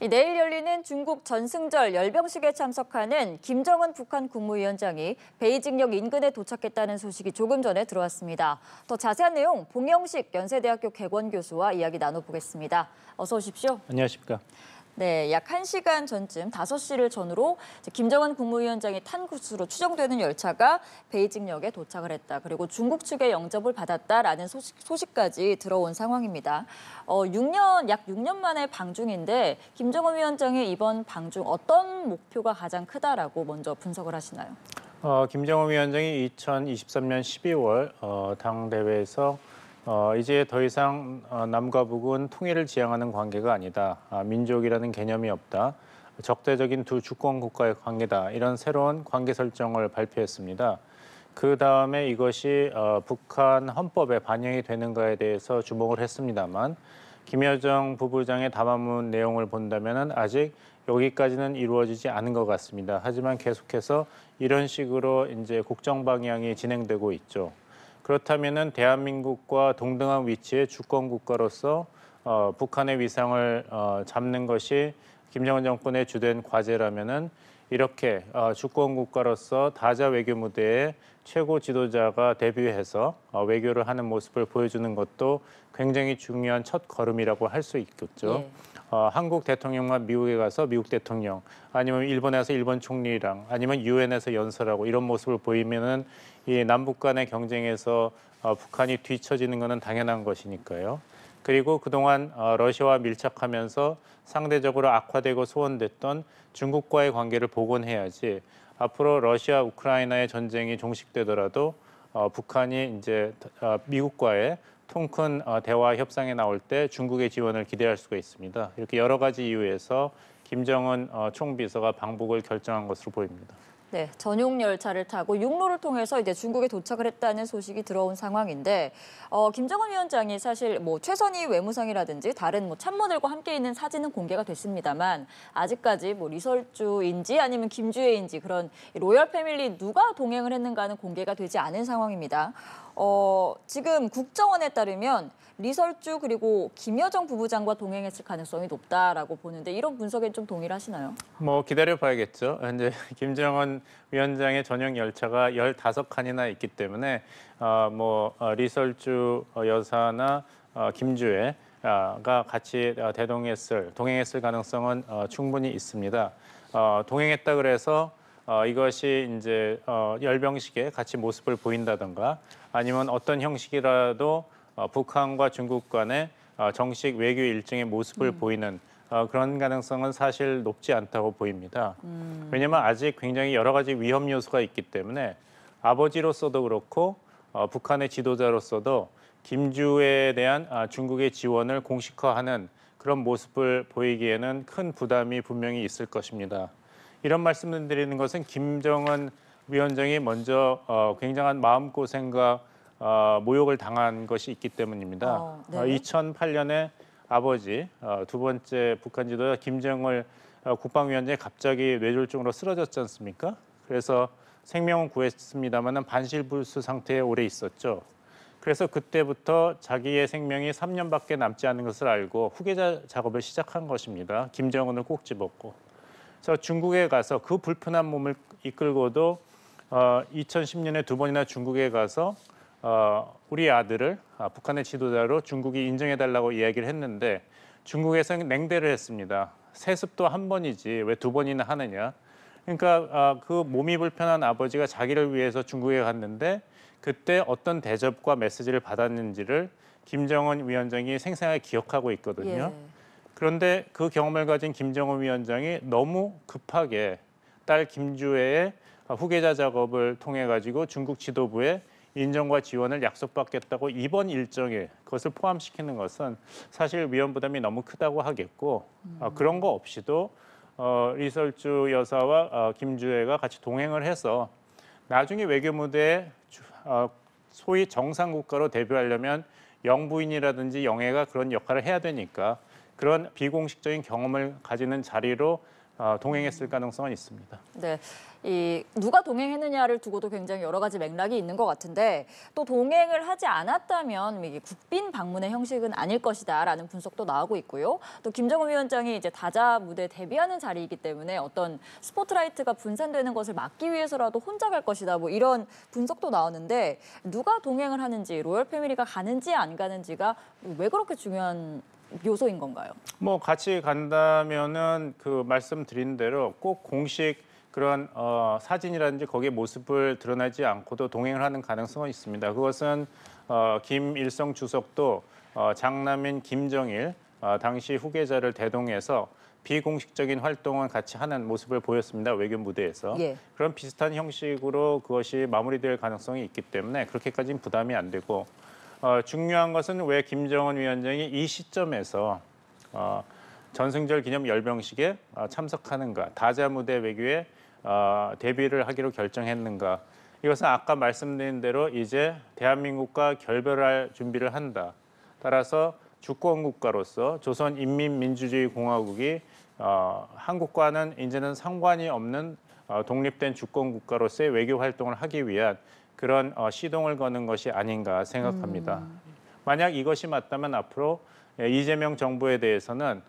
내일 열리는 중국 전승절 열병식에 참석하는 김정은 북한 국무위원장이 베이징역 인근에 도착했다는 소식이 조금 전에 들어왔습니다. 더 자세한 내용 봉영식 연세대학교 개원교수와 이야기 나눠보겠습니다. 어서 오십시오. 안녕하십니까. 네, 약 1시간 전쯤 5시를 전후로 김정은 국무위원장이 탄 것으로 추정되는 열차가 베이징역에 도착을 했다. 그리고 중국 측의 영접을 받았다라는 소식까지 들어온 상황입니다. 약 6년 만에 방중인데 김정은 위원장의 이번 방중 어떤 목표가 가장 크다라고 먼저 분석을 하시나요? 김정은 위원장이 2023년 12월 당대회에서 이제 더 이상 남과 북은 통일을 지향하는 관계가 아니다. 민족이라는 개념이 없다. 적대적인 두 주권 국가의 관계다. 이런 새로운 관계 설정을 발표했습니다. 그 다음에 이것이 북한 헌법에 반영이 되는가에 대해서 주목을 했습니다만 김여정 부부장의 담화문 내용을 본다면 아직 여기까지는 이루어지지 않은 것 같습니다. 하지만 계속해서 이런 식으로 이제 국정 방향이 진행되고 있죠. 그렇다면은 대한민국과 동등한 위치의 주권 국가로서 북한의 위상을 잡는 것이 김정은 정권의 주된 과제라면은 이렇게 주권 국가로서 다자 외교 무대에 최고 지도자가 데뷔해서 외교를 하는 모습을 보여주는 것도 굉장히 중요한 첫 걸음이라고 할 수 있겠죠. 예. 한국 대통령만 미국에 가서 미국 대통령, 아니면 일본에서 일본 총리랑, 아니면 유엔에서 연설하고 이런 모습을 보이면은 이 남북 간의 경쟁에서 북한이 뒤처지는 것은 당연한 것이니까요. 그리고 그동안 러시아와 밀착하면서 상대적으로 악화되고 소원됐던 중국과의 관계를 복원해야지 앞으로 러시아 우크라이나의 전쟁이 종식되더라도 북한이 이제 미국과의 통큰 대화 협상에 나올 때 중국의 지원을 기대할 수가 있습니다. 이렇게 여러 가지 이유에서 김정은 총비서가 방북을 결정한 것으로 보입니다. 네, 전용 열차를 타고 육로를 통해서 이제 중국에 도착을 했다는 소식이 들어온 상황인데 김정은 위원장이 사실 최선희 외무상이라든지 다른 참모들과 함께 있는 사진은 공개가 됐습니다만 아직까지 리설주인지 아니면 김주애인지 그런 로열 패밀리 누가 동행을 했는가는 공개가 되지 않은 상황입니다. 지금 국정원에 따르면 리설주 그리고 김여정 부부장과 동행했을 가능성이 높다라고 보는데 이런 분석에 좀 동일하시나요? 기다려봐야겠죠. 이제 김정은 위원장의 전용 열차가 15칸이나 있기 때문에 리설주 여사나 김주애가 같이 동행했을 가능성은 충분히 있습니다. 동행했다 그래서 이것이 이제 열병식에 같이 모습을 보인다던가 아니면 어떤 형식이라도 북한과 중국 간의 정식 외교 일정의 모습을 보이는 그런 가능성은 사실 높지 않다고 보입니다. 왜냐하면 아직 굉장히 여러 가지 위험 요소가 있기 때문에 아버지로서도 그렇고 북한의 지도자로서도 김주애에 대한 중국의 지원을 공식화하는 그런 모습을 보이기에는 큰 부담이 분명히 있을 것입니다. 이런 말씀을 드리는 것은 김정은 위원장이 먼저 굉장한 마음고생과 모욕을 당한 것이 있기 때문입니다. 네. 2008년에 아버지 두 번째 북한 지도자 김정일 국방위원장이 갑자기 뇌졸중으로 쓰러졌지 않습니까? 그래서 생명은 구했습니다만 반실불수 상태에 오래 있었죠. 그래서 그때부터 자기의 생명이 3년밖에 남지 않은 것을 알고 후계자 작업을 시작한 것입니다. 김정은을 꼭 집었고. 그래서 중국에 가서 그 불편한 몸을 이끌고도 2010년에 두 번이나 중국에 가서 우리 아들을 북한의 지도자로 중국이 인정해달라고 이야기를 했는데 중국에서는 냉대를 했습니다. 세습도 한 번이지 왜 두 번이나 하느냐. 그러니까 그 몸이 불편한 아버지가 자기를 위해서 중국에 갔는데 그때 어떤 대접과 메시지를 받았는지를 김정은 위원장이 생생하게 기억하고 있거든요. 예. 그런데 그 경험을 가진 김정은 위원장이 너무 급하게 딸 김주애의 후계자 작업을 통해 가지고 중국 지도부의 인정과 지원을 약속받겠다고 이번 일정에 그것을 포함시키는 것은 사실 위험 부담이 너무 크다고 하겠고 그런 거 없이도 리설주 여사와 김주애가 같이 동행을 해서 나중에 외교 무대에 소위 정상 국가로 데뷔하려면 영부인이라든지 영애가 그런 역할을 해야 되니까 그런 비공식적인 경험을 가지는 자리로 동행했을 가능성은 있습니다. 네, 이 누가 동행했느냐를 두고도 굉장히 여러 가지 맥락이 있는 것 같은데 또 동행을 하지 않았다면 이게 국빈 방문의 형식은 아닐 것이다라는 분석도 나오고 있고요. 또 김정은 위원장이 이제 다자 무대 데뷔하는 자리이기 때문에 어떤 스포트라이트가 분산되는 것을 막기 위해서라도 혼자 갈 것이다. 뭐 이런 분석도 나오는데 누가 동행을 하는지 로열 패밀리가 가는지 안 가는지가 왜 그렇게 중요한 요소인 건가요? 뭐 같이 간다면은 그 말씀드린 대로 꼭 공식 그런 사진이라든지 거기에 모습을 드러내지 않고도 동행을 하는 가능성은 있습니다. 그것은 김일성 주석도 장남인 김정일 당시 후계자를 대동해서 비공식적인 활동을 같이 하는 모습을 보였습니다. 외교 무대에서. 예. 그런 비슷한 형식으로 그것이 마무리될 가능성이 있기 때문에 그렇게까지는 부담이 안 되고 중요한 것은 왜 김정은 위원장이 이 시점에서 전승절 기념 열병식에 참석하는가, 다자 무대 외교에 데뷔를 하기로 결정했는가. 이것은 아까 말씀드린 대로 이제 대한민국과 결별할 준비를 한다. 따라서 주권 국가로서 조선인민민주주의 공화국이 한국과는 이제는 상관이 없는 독립된 주권 국가로서의 외교 활동을 하기 위한 그런 시동을 거는 것이 아닌가 생각합니다. 만약 이것이 맞다면 앞으로 이재명 정부에 대해서는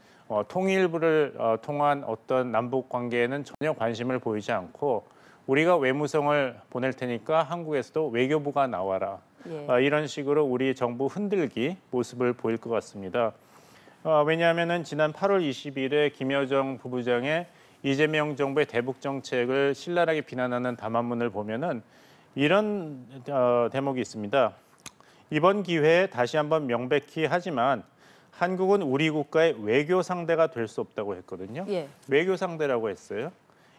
통일부를 통한 어떤 남북 관계에는 전혀 관심을 보이지 않고 우리가 외무성을 보낼 테니까 한국에서도 외교부가 나와라. 예. 이런 식으로 우리 정부 흔들기 모습을 보일 것 같습니다. 왜냐하면은 지난 8월 20일에 김여정 부부장의 이재명 정부의 대북 정책을 신랄하게 비난하는 담화문을 보면은 이런 대목이 있습니다. 이번 기회에 다시 한번 명백히 하지만 한국은 우리 국가의 외교 상대가 될 수 없다고 했거든요. 예. 외교 상대라고 했어요.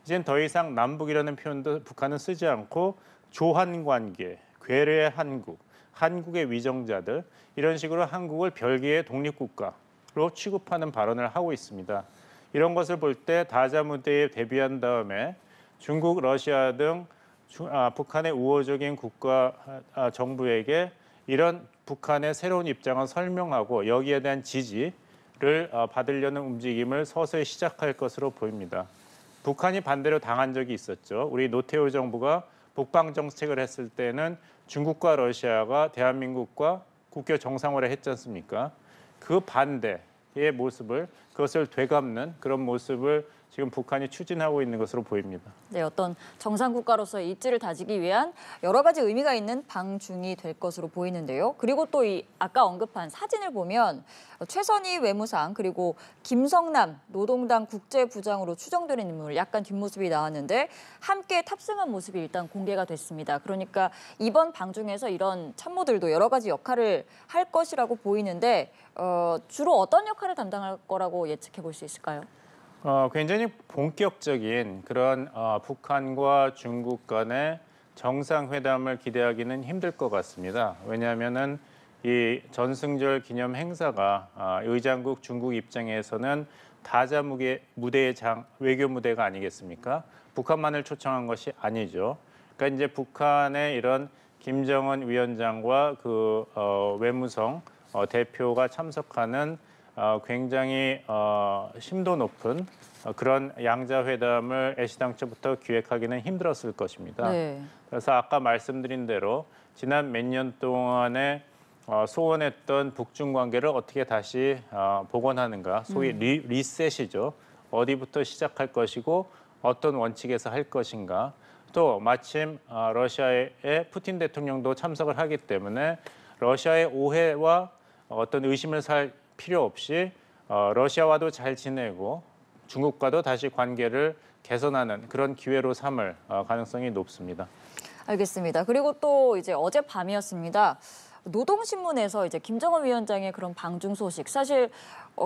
이젠 더 이상 남북이라는 표현도 북한은 쓰지 않고 조한 관계, 괴뢰 한국, 한국의 위정자들 이런 식으로 한국을 별개의 독립국가로 취급하는 발언을 하고 있습니다. 이런 것을 볼 때 다자 무대에 데뷔한 다음에 중국, 러시아 등 북한의 우호적인 국가 정부에게 이런 북한의 새로운 입장을 설명하고 여기에 대한 지지를 받으려는 움직임을 서서히 시작할 것으로 보입니다. 북한이 반대로 당한 적이 있었죠. 우리 노태우 정부가 북방 정책을 했을 때는 중국과 러시아가 대한민국과 국교 정상화를 했지 않습니까? 그 반대의 모습을 그것을 되갚는 그런 모습을 지금 북한이 추진하고 있는 것으로 보입니다. 네, 어떤 정상 국가로서의 입지를 다지기 위한 여러 가지 의미가 있는 방중이 될 것으로 보이는데요. 그리고 또 이 아까 언급한 사진을 보면 최선희 외무상 그리고 김성남 노동당 국제부장으로 추정되는 인물 약간 뒷모습이 나왔는데 함께 탑승한 모습이 일단 공개가 됐습니다. 그러니까 이번 방중에서 이런 참모들도 여러 가지 역할을 할 것이라고 보이는데 주로 어떤 역할을 담당할 거라고 예측해 볼 수 있을까요? 굉장히 본격적인 그런 북한과 중국 간의 정상회담을 기대하기는 힘들 것 같습니다. 왜냐하면은 이 전승절 기념 행사가 의장국 중국 입장에서는 다자 무대의 외교 무대가 아니겠습니까? 북한만을 초청한 것이 아니죠. 그러니까 이제 북한의 이런 김정은 위원장과 그 외무성 대표가 참석하는 굉장히 심도 높은 그런 양자회담을 애시당초부터 기획하기는 힘들었을 것입니다. 네. 그래서 아까 말씀드린 대로 지난 몇 년 동안에 소원했던 북중 관계를 어떻게 다시 복원하는가, 소위 리셋이죠. 어디부터 시작할 것이고 어떤 원칙에서 할 것인가. 또 마침 러시아의 푸틴 대통령도 참석을 하기 때문에 러시아의 오해와 어떤 의심을 살 필요 없이 러시아와도 잘 지내고 중국과도 다시 관계를 개선하는 그런 기회로 삼을 가능성이 높습니다. 알겠습니다. 그리고 또 이제 어젯밤이었습니다. 노동신문에서 이제 김정은 위원장의 그런 방중 소식 사실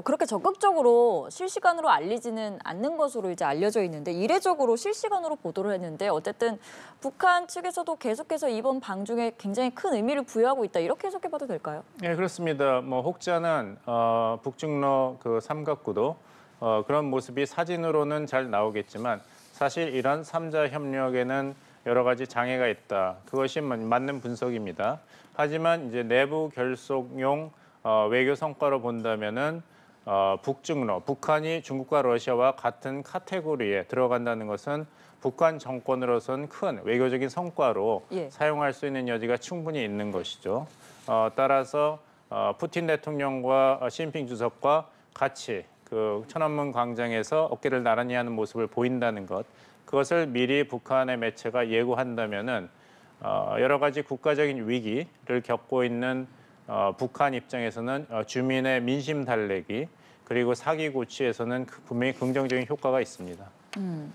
그렇게 적극적으로 실시간으로 알리지는 않는 것으로 이제 알려져 있는데 이례적으로 실시간으로 보도를 했는데 어쨌든 북한 측에서도 계속해서 이번 방중에 굉장히 큰 의미를 부여하고 있다 이렇게 해석해봐도 될까요? 네, 그렇습니다. 뭐 혹자는 북중러 그 삼각구도 그런 모습이 사진으로는 잘 나오겠지만 사실 이런 삼자 협력에는 여러 가지 장애가 있다. 그것이 맞는 분석입니다. 하지만 이제 내부 결속용 외교 성과로 본다면은 북중러, 북한이 중국과 러시아와 같은 카테고리에 들어간다는 것은 북한 정권으로선 큰 외교적인 성과로 예. 사용할 수 있는 여지가 충분히 있는 것이죠. 따라서 푸틴 대통령과 시진핑 주석과 같이 그 천안문 광장에서 어깨를 나란히 하는 모습을 보인다는 것, 그것을 미리 북한의 매체가 예고한다면은 여러 가지 국가적인 위기를 겪고 있는 북한 입장에서는 주민의 민심 달래기 그리고 사기 고취에서는 분명히 긍정적인 효과가 있습니다.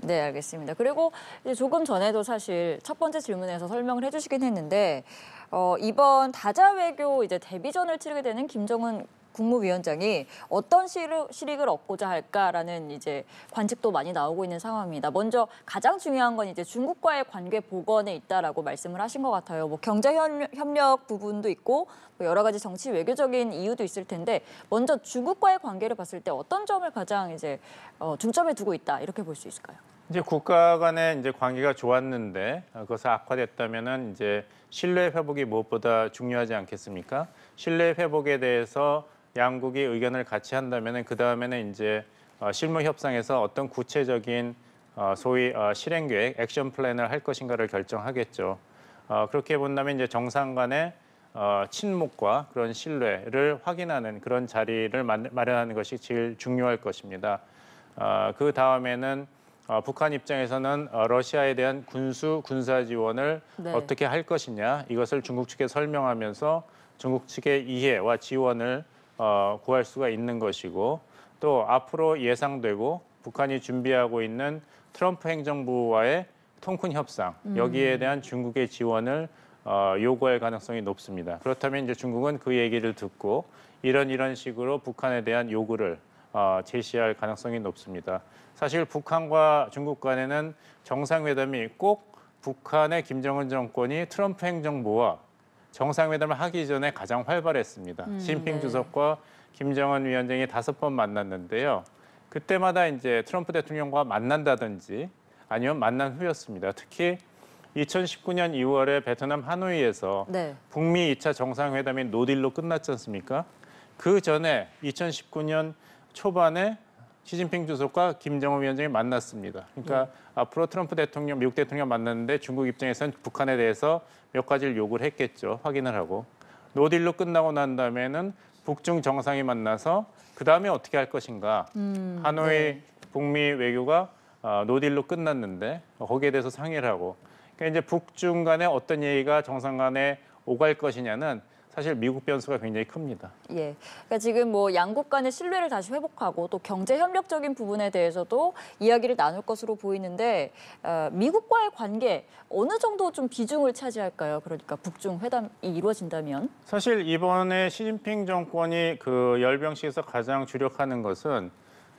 네, 알겠습니다. 그리고 이제 조금 전에도 사실 첫 번째 질문에서 설명을 해주시긴 했는데 이번 다자 외교 이제 데뷔전을 치르게 되는 김정은 국무위원장이 어떤 실익을 얻고자 할까라는 이제 관측도 많이 나오고 있는 상황입니다. 먼저 가장 중요한 건 이제 중국과의 관계 복원에 있다라고 말씀을 하신 것 같아요. 뭐 경제 협력 부분도 있고 뭐 여러 가지 정치 외교적인 이유도 있을 텐데 먼저 중국과의 관계를 봤을 때 어떤 점을 가장 이제 중점에 두고 있다 이렇게 볼 수 있을까요? 이제 국가 간의 이제 관계가 좋았는데 그것이 악화됐다면은 이제 신뢰 회복이 무엇보다 중요하지 않겠습니까? 신뢰 회복에 대해서 양국이 의견을 같이 한다면은 그 다음에는 이제 실무 협상에서 어떤 구체적인 소위 실행 계획, 액션 플랜을 할 것인가를 결정하겠죠. 그렇게 본다면 이제 정상 간의 친목과 그런 신뢰를 확인하는 그런 자리를 마련하는 것이 제일 중요할 것입니다. 그 다음에는 북한 입장에서는 러시아에 대한 군사 지원을 네. 어떻게 할 것이냐 이것을 중국 측에 설명하면서 중국 측의 이해와 지원을 구할 수가 있는 것이고 또 앞으로 예상되고 북한이 준비하고 있는 트럼프 행정부와의 통큰 협상 여기에 대한 중국의 지원을 요구할 가능성이 높습니다. 그렇다면 이제 중국은 그 얘기를 듣고 이런 식으로 북한에 대한 요구를 제시할 가능성이 높습니다. 사실 북한과 중국 간에는 정상회담이 꼭 북한의 김정은 정권이 트럼프 행정부와 정상회담을 하기 전에 가장 활발했습니다. 시진핑 네. 주석과 김정은 위원장이 5번 만났는데요. 그때마다 이제 트럼프 대통령과 만난다든지 아니면 만난 후였습니다. 특히 2019년 2월에 베트남 하노이에서 네. 북미 2차 정상회담이 노딜로 끝났지 않습니까? 그 전에 2019년 초반에 시진핑 주석과 김정은 위원장이 만났습니다. 그러니까 앞으로 트럼프 대통령, 미국 대통령 만났는데 중국 입장에서는 북한에 대해서 몇 가지를 요구를 했겠죠. 확인을 하고. 노딜로 끝나고 난 다음에는 북중 정상이 만나서 그 다음에 어떻게 할 것인가. 하노이 네. 북미 외교가 노딜로 끝났는데 거기에 대해서 상의를 하고. 그러니까 이제 북중 간에 어떤 얘기가 정상 간에 오갈 것이냐는 사실 미국 변수가 굉장히 큽니다. 예. 그러니까 지금 뭐 양국 간의 신뢰를 다시 회복하고 또 경제 협력적인 부분에 대해서도 이야기를 나눌 것으로 보이는데 미국과의 관계 어느 정도 좀 비중을 차지할까요? 그러니까 북중 회담이 이루어진다면. 사실 이번에 시진핑 정권이 그 열병식에서 가장 주력하는 것은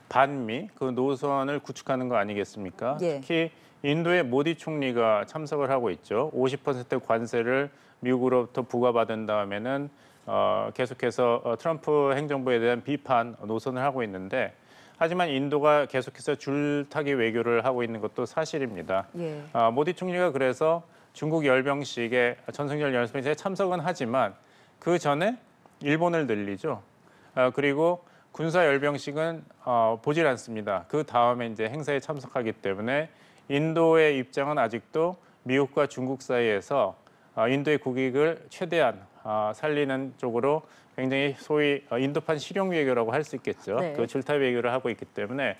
반미 그 노선을 구축하는 거 아니겠습니까? 예. 특히 인도의 모디 총리가 참석을 하고 있죠. 50% 관세를 미국으로부터 부과받은 다음에는 계속해서 트럼프 행정부에 대한 비판 노선을 하고 있는데 하지만 인도가 계속해서 줄타기 외교를 하고 있는 것도 사실입니다. 예. 모디 총리가 그래서 중국 열병식에 전승절 열병식에 참석은 하지만 그 전에 일본을 늘리죠. 그리고 군사 열병식은 보질 않습니다. 그 다음에 이제 행사에 참석하기 때문에 인도의 입장은 아직도 미국과 중국 사이에서 인도의 국익을 최대한 살리는 쪽으로 굉장히 소위 인도판 실용 외교라고 할 수 있겠죠. 네. 그 줄타 외교를 하고 있기 때문에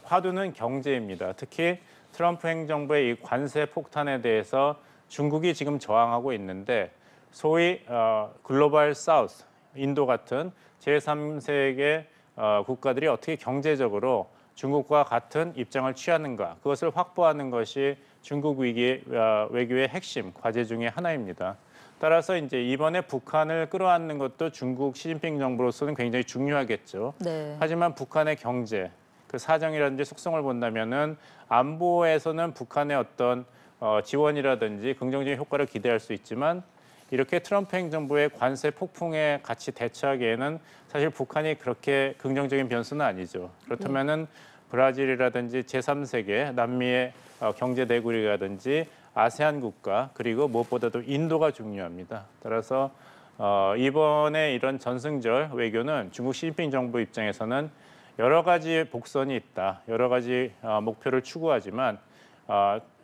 화두는 경제입니다. 특히 트럼프 행정부의 이 관세 폭탄에 대해서 중국이 지금 저항하고 있는데 소위 글로벌 사우스, 인도 같은 제3세계 국가들이 어떻게 경제적으로 중국과 같은 입장을 취하는가 그것을 확보하는 것이 중국 외교의 핵심 과제 중에 하나입니다. 따라서 이제 이번에 북한을 끌어안는 것도 중국 시진핑 정부로서는 굉장히 중요하겠죠. 네. 하지만 북한의 경제, 그 사정이라든지 속성을 본다면은 안보에서는 북한의 어떤 지원이라든지 긍정적인 효과를 기대할 수 있지만 이렇게 트럼프 행정부의 관세 폭풍에 같이 대처하기에는 사실 북한이 그렇게 긍정적인 변수는 아니죠. 그렇다면은 브라질이라든지 제3세계 남미의 경제 대국이라든지 아세안 국가 그리고 무엇보다도 인도가 중요합니다. 따라서 이번에 이런 전승절 외교는 중국 시진핑 정부 입장에서는 여러 가지 복선이 있다. 여러 가지 목표를 추구하지만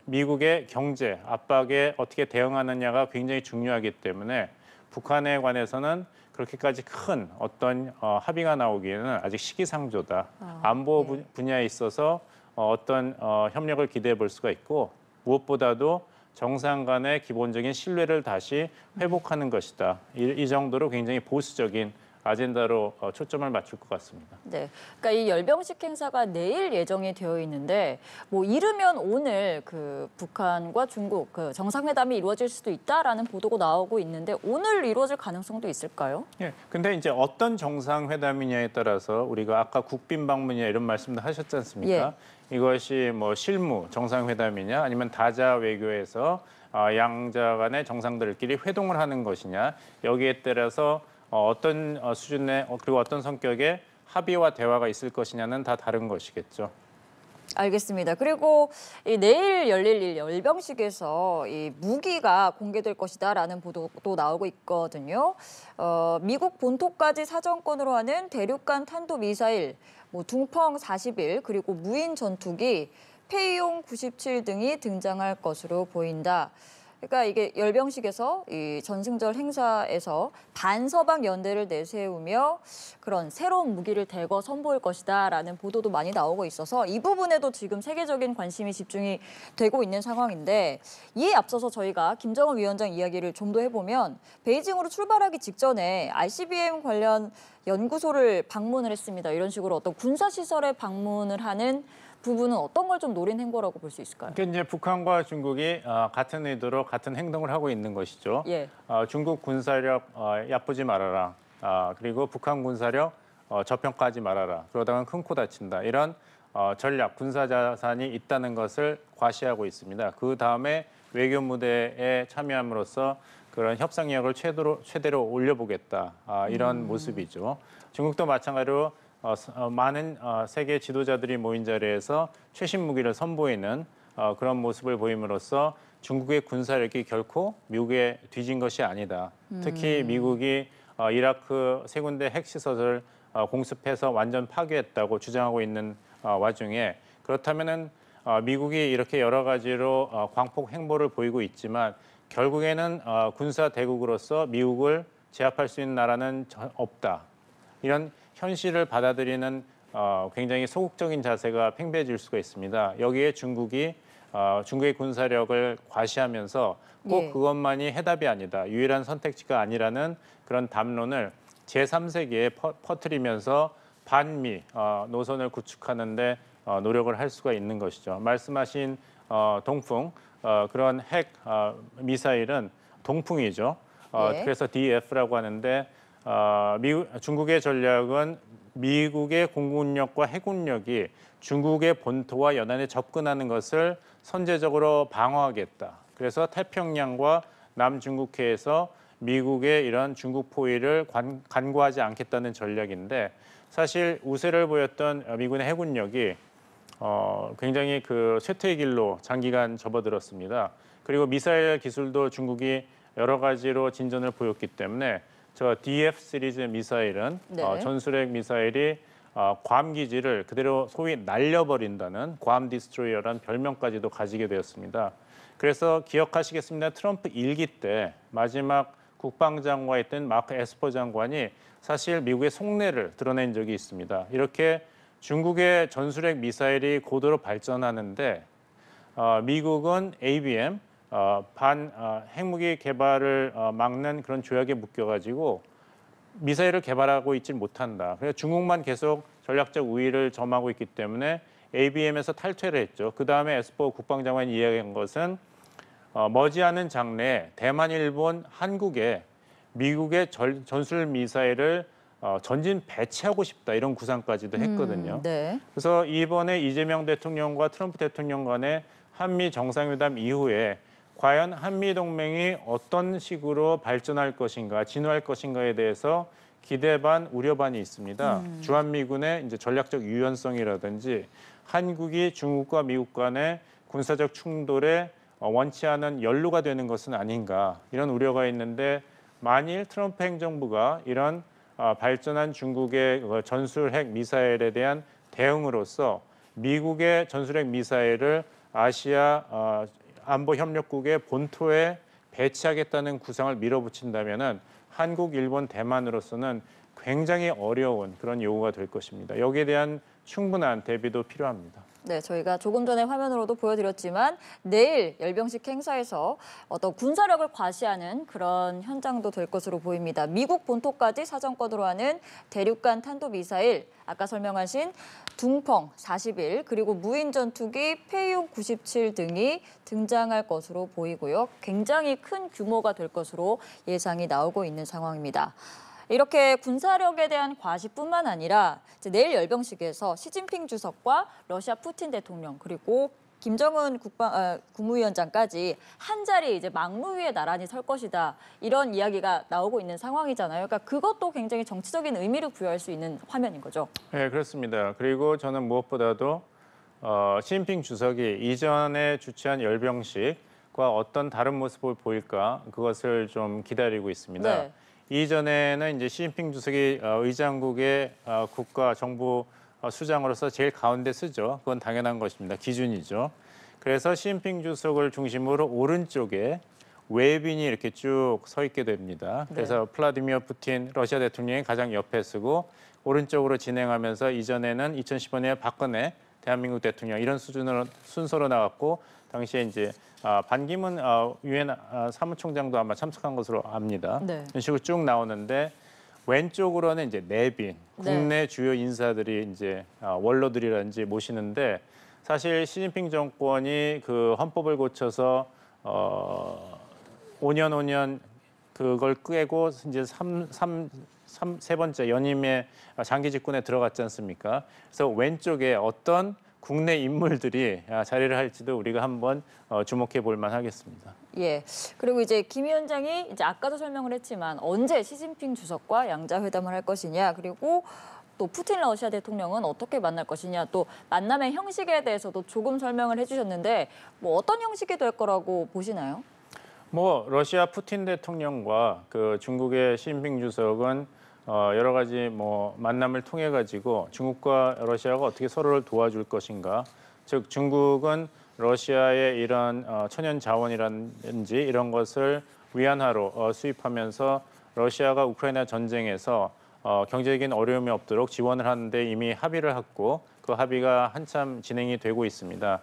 미국의 경제 압박에 어떻게 대응하느냐가 굉장히 중요하기 때문에 북한에 관해서는 그렇게까지 큰 어떤 합의가 나오기에는 아직 시기상조다. 안보 네. 분야에 있어서 어떤 협력을 기대해 볼 수가 있고 무엇보다도 정상 간의 기본적인 신뢰를 다시 회복하는 것이다. 이 정도로 굉장히 보수적인 아젠다로 초점을 맞출 것 같습니다. 네, 그러니까 이 열병식 행사가 내일 예정이 되어 있는데 뭐 이르면 오늘 그 북한과 중국 그 정상회담이 이루어질 수도 있다라는 보도가 나오고 있는데 오늘 이루어질 가능성도 있을까요? 예. 근데 이제 어떤 정상회담이냐에 따라서 우리가 아까 국빈 방문이냐 이런 말씀도 하셨지 않습니까? 이것이 뭐 실무 정상회담이냐 아니면 다자 외교에서 양자 간의 정상들끼리 회동을 하는 것이냐 여기에 따라서 어떤 수준의 그리고 어떤 성격의 합의와 대화가 있을 것이냐는 다 다른 것이겠죠. 알겠습니다. 그리고 이 내일 열릴 이 열병식에서 이 무기가 공개될 것이다라는 보도도 나오고 있거든요. 미국 본토까지 사정권으로 하는 대륙간 탄도미사일, 뭐 둥펑 41 그리고 무인 전투기, 페이용 97 등이 등장할 것으로 보인다. 그러니까 이게 열병식에서 이 전승절 행사에서 반서방 연대를 내세우며 그런 새로운 무기를 대거 선보일 것이다라는 보도도 많이 나오고 있어서 이 부분에도 지금 세계적인 관심이 집중이 되고 있는 상황인데 이에 앞서서 저희가 김정은 위원장 이야기를 좀 더 해보면 베이징으로 출발하기 직전에 ICBM 관련 연구소를 방문을 했습니다. 이런 식으로 어떤 군사시설에 방문을 하는 부분은 어떤 걸 좀 노린 행보라고 볼 수 있을까요? 그러니까 이제 북한과 중국이 같은 의도로 같은 행동을 하고 있는 것이죠. 예. 중국 군사력 얕보지 말아라. 그리고 북한 군사력 저평가하지 말아라. 그러다가 큰 코 다친다. 이런 전략, 군사 자산이 있다는 것을 과시하고 있습니다. 그 다음에 외교 무대에 참여함으로써 그런 협상력을 최대로 올려보겠다. 이런 모습이죠. 중국도 마찬가지로 많은 세계 지도자들이 모인 자리에서 최신 무기를 선보이는 그런 모습을 보임으로써 중국의 군사력이 결코 미국에 뒤진 것이 아니다. 특히 미국이 이라크 세 군데 핵시설을 공습해서 완전 파괴했다고 주장하고 있는 와중에 그렇다면은 미국이 이렇게 여러 가지로 광폭 행보를 보이고 있지만 결국에는 군사 대국으로서 미국을 제압할 수 있는 나라는 없다. 이런 현실을 받아들이는 굉장히 소극적인 자세가 팽배해질 수가 있습니다. 여기에 중국의 군사력을 과시하면서 꼭 그것만이 해답이 아니다. 유일한 선택지가 아니라는 그런 담론을 제3세계에 퍼뜨리면서 반미 노선을 구축하는 데 노력을 할 수가 있는 것이죠. 말씀하신 동풍 그런 핵 미사일은 동풍이죠. 그래서 DF라고 하는데 중국의 전략은 미국의 공군력과 해군력이 중국의 본토와 연안에 접근하는 것을 선제적으로 방어하겠다. 그래서 태평양과 남중국해에서 미국의 이런 중국 포위를 간과하지 않겠다는 전략인데 사실 우세를 보였던 미군의 해군력이 굉장히 그 쇠퇴의 길로 장기간 접어들었습니다. 그리고 미사일 기술도 중국이 여러 가지로 진전을 보였기 때문에 저 DF 시리즈 미사일은 전술핵 미사일이 괌 기지를 그대로 소위 날려버린다는 괌 디스트로이어라는 별명까지도 가지게 되었습니다. 그래서 기억하시겠습니다. 트럼프 1기 때 마지막 국방장관이었던 마크 에스퍼 장관이 사실 미국의 속내를 드러낸 적이 있습니다. 이렇게 중국의 전술핵 미사일이 고도로 발전하는데 미국은 ABM 핵무기 개발을 막는 그런 조약에 묶여가지고 미사일을 개발하고 있지 못한다. 그래서 중국만 계속 전략적 우위를 점하고 있기 때문에 ABM에서 탈퇴를 했죠. 그 다음에 에스퍼 국방장관이 이야기한 것은 머지않은 장래에 대만, 일본, 한국에 미국의 전술 미사일을 전진 배치하고 싶다 이런 구상까지도 했거든요. 그래서 이번에 이재명 대통령과 트럼프 대통령 간의 한미 정상회담 이후에 과연 한미 동맹이 어떤 식으로 발전할 것인가, 진화할 것인가에 대해서 기대 반, 우려 반이 있습니다. 주한미군의 이제 전략적 유연성이라든지 한국이 중국과 미국 간의 군사적 충돌에 원치 않은 연루가 되는 것은 아닌가 이런 우려가 있는데 만일 트럼프 행정부가 이런 발전한 중국의 전술핵 미사일에 대한 대응으로서 미국의 전술핵 미사일을 아시아 안보협력국의 본토에 배치하겠다는 구상을 밀어붙인다면은 한국, 일본, 대만으로서는 굉장히 어려운 그런 요구가 될 것입니다. 여기에 대한 충분한 대비도 필요합니다. 네, 저희가 조금 전에 화면으로도 보여드렸지만 내일 열병식 행사에서 어떤 군사력을 과시하는 그런 현장도 될 것으로 보입니다. 미국 본토까지 사정권으로 하는 대륙간 탄도미사일, 아까 설명하신 둥펑 41, 그리고 무인 전투기 페이용 97 등이 등장할 것으로 보이고요. 굉장히 큰 규모가 될 것으로 예상이 나오고 있는 상황입니다. 이렇게 군사력에 대한 과시뿐만 아니라 이제 내일 열병식에서 시진핑 주석과 러시아 푸틴 대통령 그리고 김정은 국무위원장까지 한 자리 이제 막루 위에 나란히 설 것이다. 이런 이야기가 나오고 있는 상황이잖아요. 그러니까 그것도 굉장히 정치적인 의미를 부여할 수 있는 화면인 거죠. 네, 그렇습니다. 그리고 저는 무엇보다도 시진핑 주석이 이전에 주최한 열병식과 어떤 다른 모습을 보일까 그것을 좀 기다리고 있습니다. 네. 이전에는 이제 시진핑 주석이 의장국의 국가 정부 수장으로서 제일 가운데 쓰죠. 그건 당연한 것입니다. 기준이죠. 그래서 시진핑 주석을 중심으로 오른쪽에 외빈이 이렇게 쭉 서 있게 됩니다. 그래서 플라디미어 푸틴 러시아 대통령이 가장 옆에 쓰고 오른쪽으로 진행하면서 이전에는 2015년에 박근혜 대한민국 대통령 이런 수준으로 순서로 나왔고 당시에 이제 반기문 유엔 사무총장도 아마 참석한 것으로 압니다. 네. 이런 식으로 쭉 나오는데 왼쪽으로는 이제 내빈 국내 주요 인사들이 이제 원로들이라든지 모시는데 사실 시진핑 정권이 그 헌법을 고쳐서 5년 그걸 꿰고 이제 세 번째 연임의 장기 집권에 들어갔지 않습니까? 그래서 왼쪽에 어떤 국내 인물들이 자리를 할지도 우리가 한번 주목해 볼 만하겠습니다. 예. 그리고 이제 김 위원장이 이제 아까도 설명을 했지만 언제 시진핑 주석과 양자 회담을 할 것이냐, 그리고 또 푸틴 러시아 대통령은 어떻게 만날 것이냐, 또 만남의 형식에 대해서도 조금 설명을 해주셨는데 뭐 어떤 형식이 될 거라고 보시나요? 뭐 러시아 푸틴 대통령과 그 중국의 시진핑 주석은 여러 가지 뭐 만남을 통해 가지고 중국과 러시아가 어떻게 서로를 도와줄 것인가, 즉 중국은 러시아의 이런 천연 자원이라든지 이런 것을 위안화로 수입하면서 러시아가 우크라이나 전쟁에서 경제적인 어려움이 없도록 지원을 하는데 이미 합의를 했고 그 합의가 한참 진행이 되고 있습니다.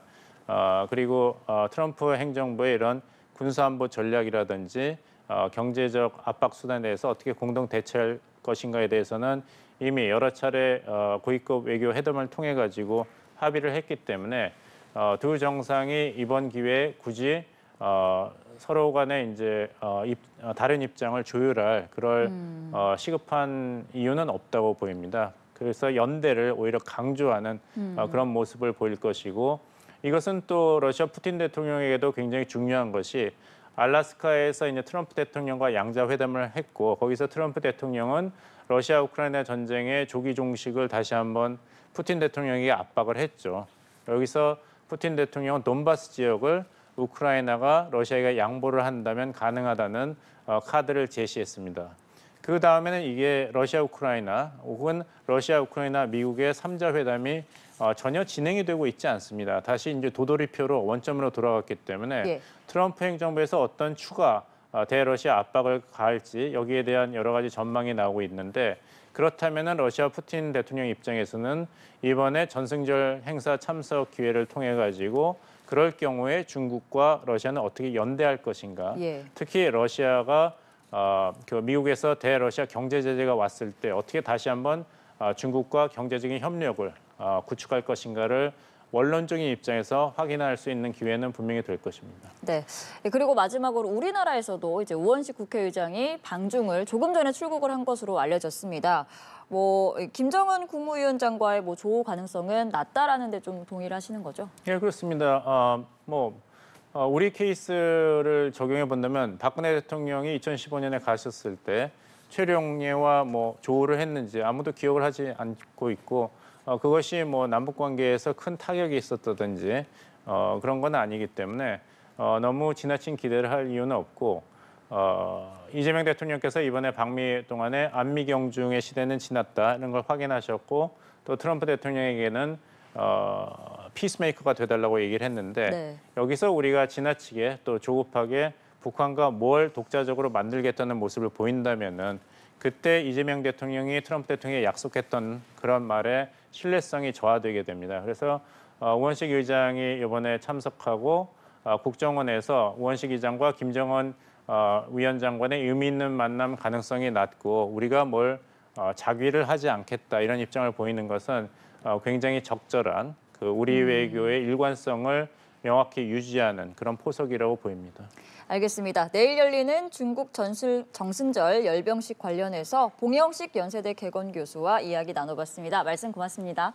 그리고 트럼프 행정부의 이런 군사안보 전략이라든지 경제적 압박 수단에 대해서 어떻게 공동 대처할 것인가에 대해서는 이미 여러 차례 고위급 외교 회담을 통해 가지고 합의를 했기 때문에 두 정상이 이번 기회에 굳이 서로 간에 이제 다른 입장을 조율할 그럴 시급한 이유는 없다고 보입니다. 그래서 연대를 오히려 강조하는 그런 모습을 보일 것이고, 이것은 또 러시아 푸틴 대통령에게도 굉장히 중요한 것이 알래스카에서 이제 트럼프 대통령과 양자 회담을 했고 거기서 트럼프 대통령은 러시아 우크라이나 전쟁의 조기 종식을 다시 한번 푸틴 대통령에게 압박을 했죠. 여기서 푸틴 대통령은 돈바스 지역을 우크라이나가 러시아에게 양보를 한다면 가능하다는 카드를 제시했습니다. 그 다음에는 이게 러시아 우크라이나 혹은 러시아 우크라이나 미국의 3자 회담이 전혀 진행이 되고 있지 않습니다. 다시 이제 도돌이표로 원점으로 돌아갔기 때문에 예. 트럼프 행정부에서 어떤 추가 대러시아 압박을 가할지 여기에 대한 여러 가지 전망이 나오고 있는데, 그렇다면은 러시아 푸틴 대통령 입장에서는 이번에 전승절 행사 참석 기회를 통해 가지고 그럴 경우에 중국과 러시아는 어떻게 연대할 것인가, 예. 특히 러시아가 그 미국에서 대러시아 경제 제재가 왔을 때 어떻게 다시 한번 중국과 경제적인 협력을 구축할 것인가를 원론적인 입장에서 확인할 수 있는 기회는 분명히 될 것입니다. 네. 그리고 마지막으로 우리나라에서도 이제 우원식 국회의장이 방중을 조금 전에 출국을 한 것으로 알려졌습니다. 뭐 김정은 국무위원장과의 뭐 조우 가능성은 낮다라는 데 좀 동의를 하시는 거죠? 예, 그렇습니다. 우리 케이스를 적용해 본다면 박근혜 대통령이 2015년에 가셨을 때 최룡예와 뭐 조우를 했는지 아무도 기억을 하지 않고 있고 그것이 뭐 남북 관계에서 큰 타격이 있었다든지 그런 건 아니기 때문에 너무 지나친 기대를 할 이유는 없고, 이재명 대통령께서 이번에 방미 동안에 안미 경중의 시대는 지났다는 걸 확인하셨고 또 트럼프 대통령에게는 피스메이커가 되달라고 얘기를 했는데 네. 여기서 우리가 지나치게 또 조급하게 북한과 뭘 독자적으로 만들겠다는 모습을 보인다면은 그때 이재명 대통령이 트럼프 대통령에 약속했던 그런 말에 신뢰성이 저하되게 됩니다. 그래서 우원식 의장이 이번에 참석하고 국정원에서 우원식 의장과 김정은 위원장 간의 의미 있는 만남 가능성이 낮고 우리가 뭘 자귀를 하지 않겠다 이런 입장을 보이는 것은 굉장히 적절한 그 우리 외교의 일관성을 명확히 유지하는 그런 포석이라고 보입니다. 알겠습니다. 내일 열리는 중국 정승절 열병식 관련해서 봉영식 연세대 개건 교수와 이야기 나눠봤습니다. 말씀 고맙습니다.